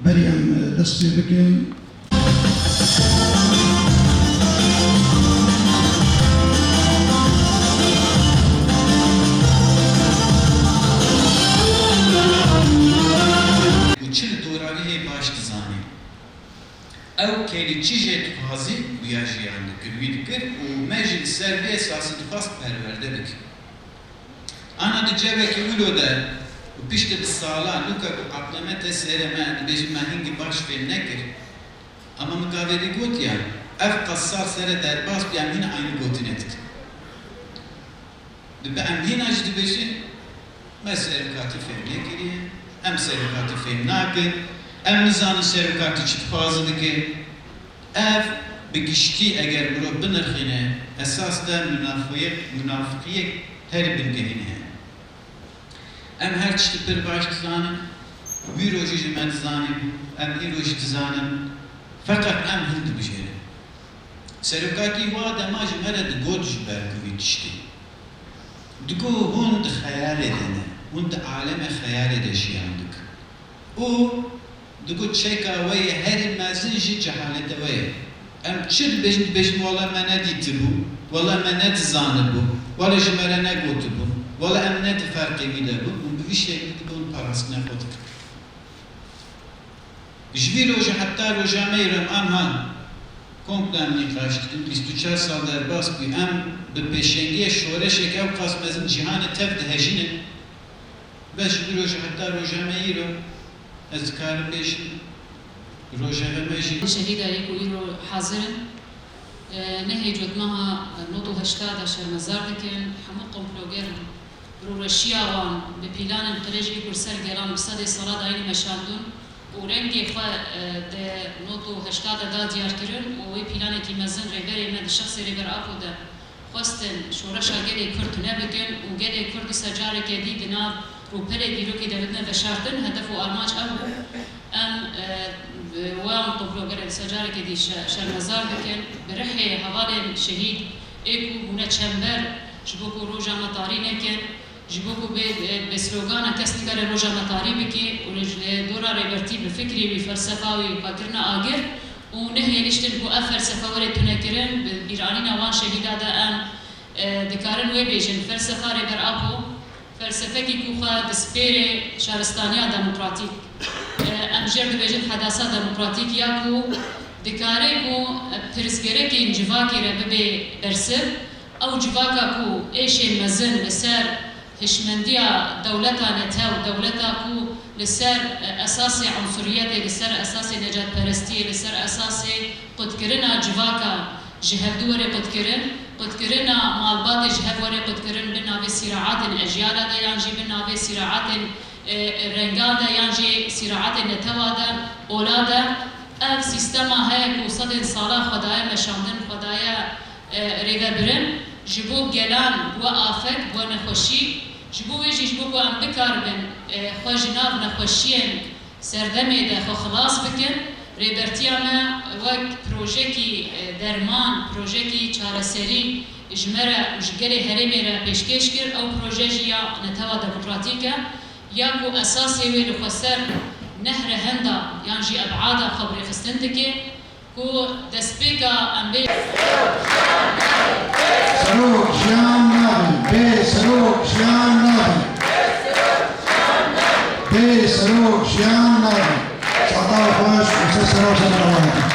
بريم دستي بكين او keli çijet fazi bu yaşayandı külvidir o meclis servi esası fast perverde dik. Ana de ceveki uloda bu pişte bir sağla luka aklamete sereme de mahingi baş ve nekir. Ama mukaveli got ya ev kassar sere derbas bir yine aynı gotin ettik. De ben yine acıdı beşin mesela katifem nekiri hem serikatifem nakir em nizanı serikatı çıt fazladaki ev bigişti eğer bro binirxine esas da münafıkiyet her bir gehine em her çıtı bir başlıklarının bir roji medzanim em iroji dizanim fakat em hildi bir şey serikatı va damaj merad godj berkuvitişti digo hund hayal edene hund aleme hayal edeşiyandık o digo çeka ve her mazıncı cehalete ve em çil beşin valla mene diti bu valla mene dizanı bu valla jimere ne gotu bu valla em ne farkı vide bu bir şey bunun parasına koyduk jvi roja hatta roja meyrem amhan komplen nikaştım 24 sallar bas bir em be peşengiye şore şekev kasmezin cihanı tevde hejinin ve jvi roja hatta roja meyrem أذكار بيش روجها ماشي شهيدة يكو إيرو حاضر نهي جود معها نوتو هشتاد عشر مزار دكن حمو قمبلوغير رو رشيا وان ببلان الترجي كرسال جيران بصد صلاة عين مشاندون ورنجي خا ده نوتو هشتاد دا ديار كرن ووي بلان كي مزن ريفيري من الشخص ريفير أبو ده خواستن شورشا جدي كرت نبكن وجدي كرت سجارة كدي جناب روبري ديرو كي دبتنا بشارتن هدفو أرماج أبو أم وام طبلوغر السجارة كدي شرمزار دكن برحي حوالي شهيد إيكو هنا تشمبر جبوكو روجا مطاري نكن جبوكو بسلوغانا كسنكر روجا مطاري بكي ودورا ريبرتي بفكري بفلسفاوي باكرنا آجر ونهي نشتن بو أفلسفة وري تنكرن بيرانينا وان شهيدا دا أم دكارن ويبيجن فلسفة ريبر أبو فلسفه کی کوخه دسپیر شهرستانیا دموکراتیک امجر دبیجن حداثه دموکراتیک یا کو دکاره کو پرسگره کی انجواکی را ببی برسر او جواکا کو ایشی مزن لسر هشمندیا دولتا نتا و دولتا کو لسر اساس عنصریت لسر اساس نجات پرستی لسر اساس قدکرنا جواکا جهدوره قدكرنا مالبات جهب وري قدكرن بناوي صراعات الاجيال دا يانجي بناوي صراعات رنگان دا يانجي صراعات نتوادا اولادا اف سيستما هيك وصد صالح خدايا مشاندن خدايا ريغبرن جبو جلان بو افت بو نخوشي جبو ويجي جبو بو ام بكار بن خوجناف نخوشين سردمي دا خو خلاص بكن ريبرتيانا وك بروجيكي درمان بروجيكي چارەسەری ژمەرە ژگەلێ هەرێمێرە پێشکەش کرد ئەو پرۆژەژیە نەتەوا دەموکراتیکە یاکو ئەساسێ وێ لەخۆسەر نەهرە هەندا یانژی ئەبعادا خەبرێ خستن دکێ کو دەستپێکە ئەمبێ سەرۆک ژیان نابن بێ سەرۆک ژیان نابن بێ سەرۆک ژیان نابن سەڵاو خۆش و سەرۆک